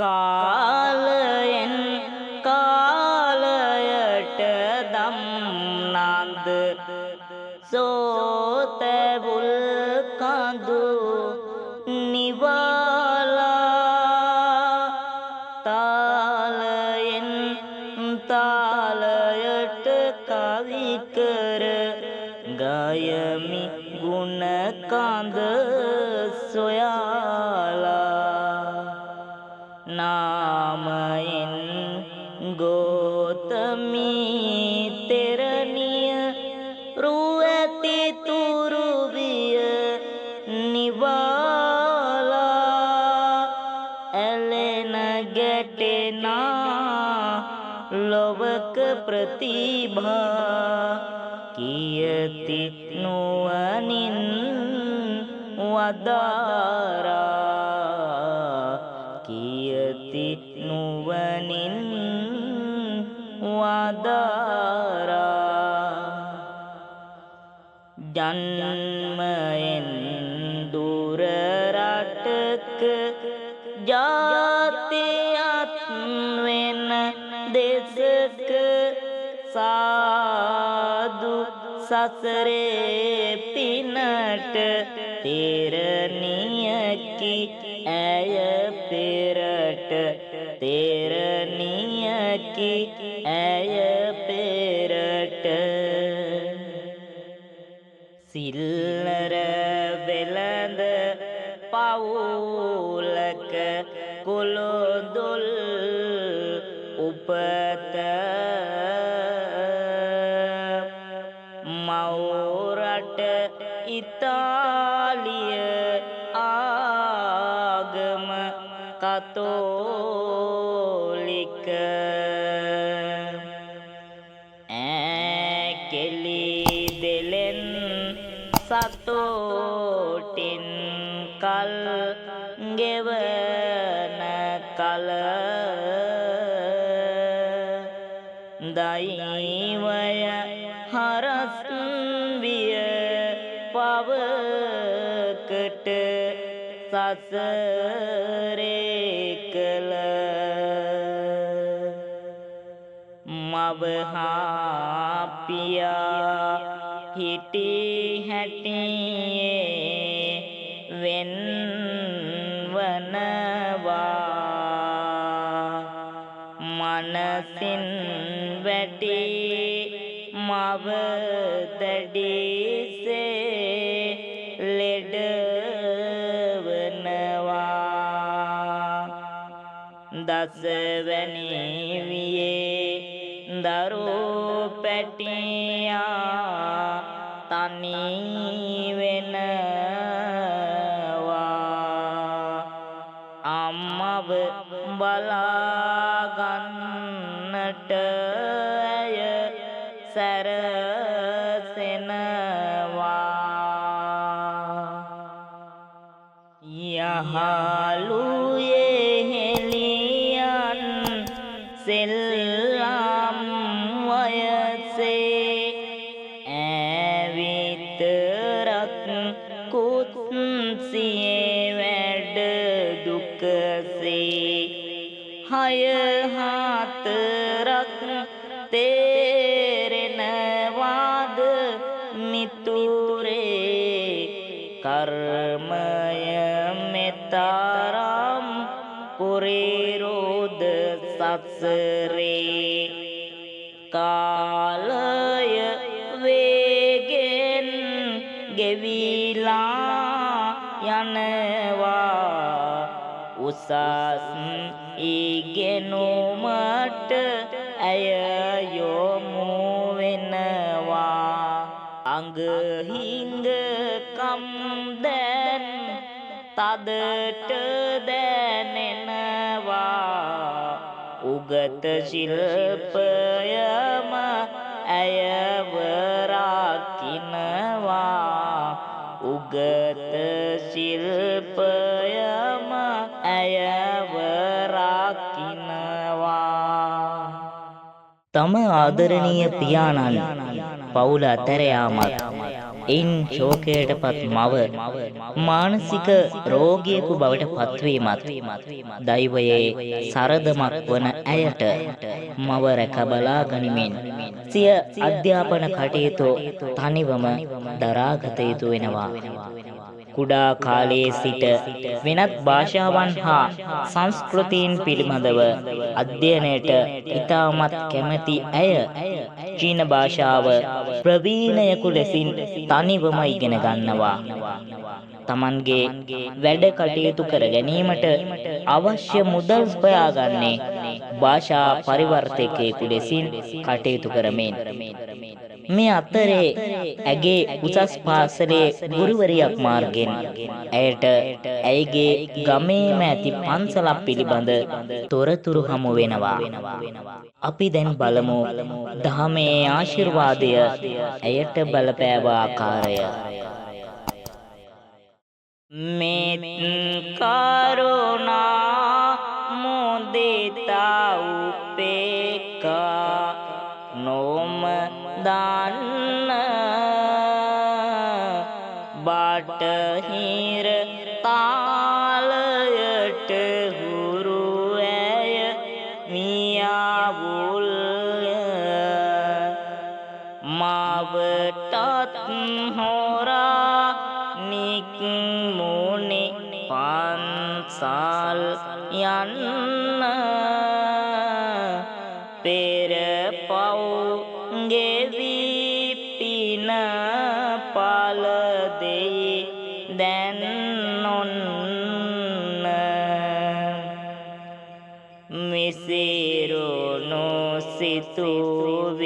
කාලයෙන් කාලයට දම් නන්ද සෝතැවුල් කඳු නිවාලා තාලයෙන් තාලයට කවි කර ගයමි ගුණ කඳ සොයාලා නාමයෙන් ගෝතමී තෙරණිය රුවැති තුරුවිය නිවාලා ඇලෙන ගැටෙනා ලොවක ප්‍රතිභා කියති නුවණින් වදාරා කියති නුවණින් වදාරා ජන්මයෙන් දුර රටක ජාතියත් වෙන දෙසක සාදු සසරේ පිනට තෙරණියකි ඇය පෙරට තෙරණියකි ඇය පෙරට සිල්නර වෙළඳ පවුලක කුළුදුල් උපත මවුරට ඉතාලිය ආගම කතෝලික කෙලි දෙලෙන් සතෝටින් කල් ගෙවන කල දෛවය හරස් විය පවකට සසරේ කළ මව හා පියා හිටි හැටියේ වෙන් වනවා මනසින් වැටි මව දැඩිසේ ලෙඩ වනවා දසවැනි වියේ දරුවෝ පැටියා තනි වෙනවා අම්මව බලාගන්නට ඇය සැරසෙනවා යහළුයේ හෙළියන් සෙල්ලම් වයසේ ඇවිතරක් කුත්සියේ වැඩ දුකසේ හය හතරක් තේරෙනවාද මිතුරේ කර්මය මෙතරම් කුරිරෝද සසරේ කාලය වේගෙන් ගෙවිලා යනවා උසස් ඉගෙනුමට ඇය යොමු වෙනවා අංගහිංගකම් දැන් තදට දැනෙනවා උගත ශිල්පයම ඇයව රකින්නවා උගත ශිල්පයම ඇයව රකින්නවා තම ආදරණීය පියාණන් පවුල අතර යාමත් එයින් ශෝකයටපත් මව මානසික රෝගියෙකු බවට පත්වීමත් දෛවයේ සරදමක් වන ඇයට මව රැකබලා ගනිමින් සිය අධ්‍යාපන කටයුතු තනිවම දරාගත යුතු වෙනවා. කුඩා කාලයේ සිට වෙනත් භාෂාවන් හා සංස්කෘතීන් පිළිබඳව අධ්‍යයනයට ඉතාමත් කැමැති ඇය චීන භාෂාව ප්‍රවීණයෙකු ලෙසින් තනිවම ඉගෙන ගන්නවා. තමන්ගේ වැඩ කටයුතු කර ගැනීමට අවශ්‍ය මුදල් සොයාගන්නේ භාෂා පරිවර්තකයෙකු ලෙසින් කටයුතු කරමින්. මේ අතරේ ඇගේ උසස් පාසලේ ගුරුවරියක් මාර්ගෙන් ඇයට ඇයගේ ගමේම ඇති පන්සලක් පිළිබඳ තොරතුරු හමු වෙනවා. අපි දැන් බලමු දහමේ ආශිර්වාදය ඇයට බලපෑව ආකාරය. මෙත් කරුණා මුදිතා උපේක්ඛා නොම දාන්න බටහිර තාලයට හුරු ඇය මියාවුල්ය මාවටත් හොරා නික්මුනි පන්සල් යන්න පෙර පව් ගෙවි පින පල දෙයි දැන් නොන්න මිසිරුණු සිතුවිලි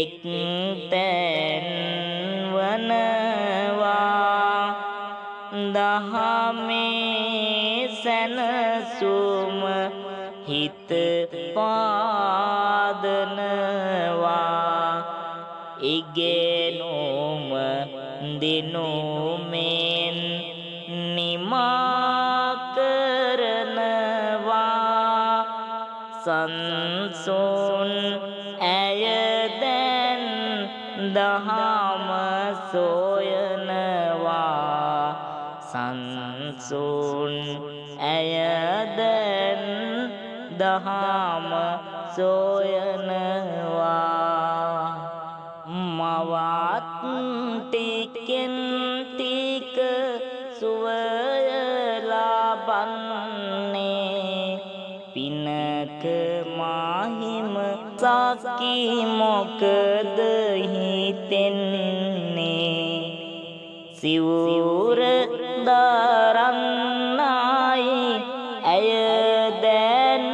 එක්තැන් වනවා දහමේ සැනසුම හිත පාදනවා ඉගෙනුම දිනුමෙන් නිමා කරනවා සංසුන් ඇය දැන් දහම සොයනවා සංසුන් ඇය දැන් දහම සොයනවා මවත් ටිකෙන් ටික සුවය ලබන්නේ පිනක මාහිම සකි මොකද හිතෙන්නේ සිවුර දරන්නයි ඇය දැන්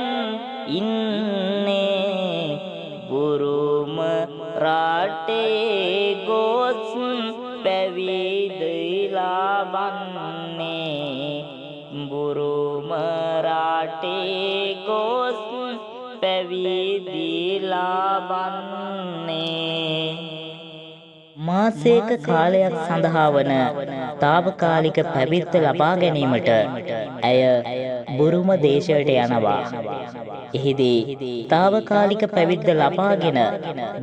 ඉන්නේ බුරුම රටේ ගොස් පැවිදි ලබන්නේ බුරුම රටේ ගොස් පැවිදි ලබන්නේ මාසයක කාලයක් සඳහා වන තාවකාලික පැවිද්ද ලබා ගැනීමට ඇය බුරුම දේශයට යනවා. එහිදී තාවකාලික පැවිද්ද ලබාගෙන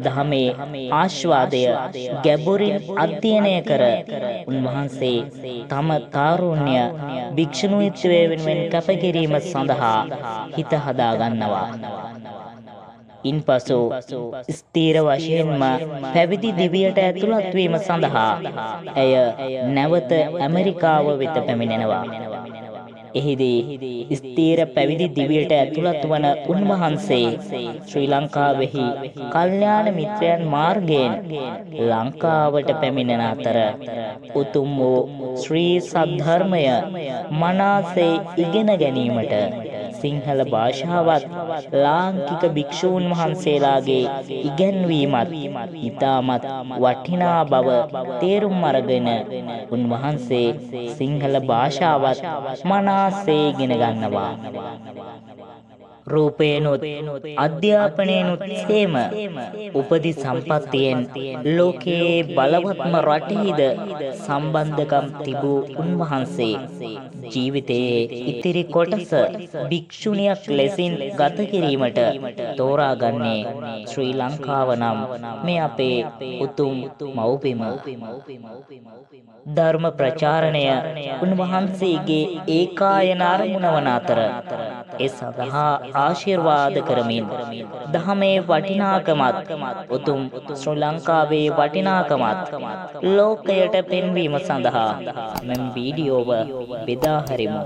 දහමේ ආශිර්වාදය ගැඹුරින් අධ්‍යයනය කර උන්වහන්සේ තම තාරුණ්‍ය භික්ෂුණීත්වය වෙනුවෙන් කැපකිරීම සඳහා හිත හදා ගන්නවා. ඉන්පසු ස්ථීර වශයෙන්ම පැවිදි දිවියට ඇතුළත් වීම සඳහා ඇය නැවත ඇමරිකාව වෙත පැමිණෙනවා. එහිදී ස්ථීර පැවිදි දිවියට ඇතුළත් වන උන්වහන්සේ ශ්‍රී ලංකාවෙහි කල්යාණ මිත්‍රයන් මාර්ගයෙන් ලංකාවට පැමිණෙන අතර උතුම් වූ ශ්‍රී සද්ධර්මය මනාසේ ඉගෙන ගැනීමට සිංහල භාෂාවත් ලාංකික භික්ෂූන් වහන්සේලාගේ ඉගැන්වීමත් ඉතාමත් වටිනා බව තේරුම් අරගෙන උන්වහන්සේ සිංහල භාෂාවත් මනාසේ ඉගෙන ගන්නවා. රූපේනොත් අධ්‍යාපනයනුත් සේම උපදි සම්පත්තියෙන් ලෝකයේ බලවත්ම රටෙහිද සම්බන්ධකම් තිබූ උන්වහන්සේ ජීවිතයේ ඉතිරි කොටස භික්ෂුණියක් ලෙසින් ගත කිරීමට තෝරාගන්නේ ශ්‍රී ලංකාව නම් මේ අපේ උතුම් මව්බිම. ධර්ම ප්‍රචාරණය උන්වහන්සේගේ ඒකායන අරමුණ වන අතර ඒ සඳහා ආශිර්වාද කරමින් දහමේ වටිනාකමත් උතුම් ශ්‍රී ලංකාවේ වටිනාකමත් ලෝකයට පෙන්වීම සඳහා මෙම වීඩියෝව බෙදා හරිමු.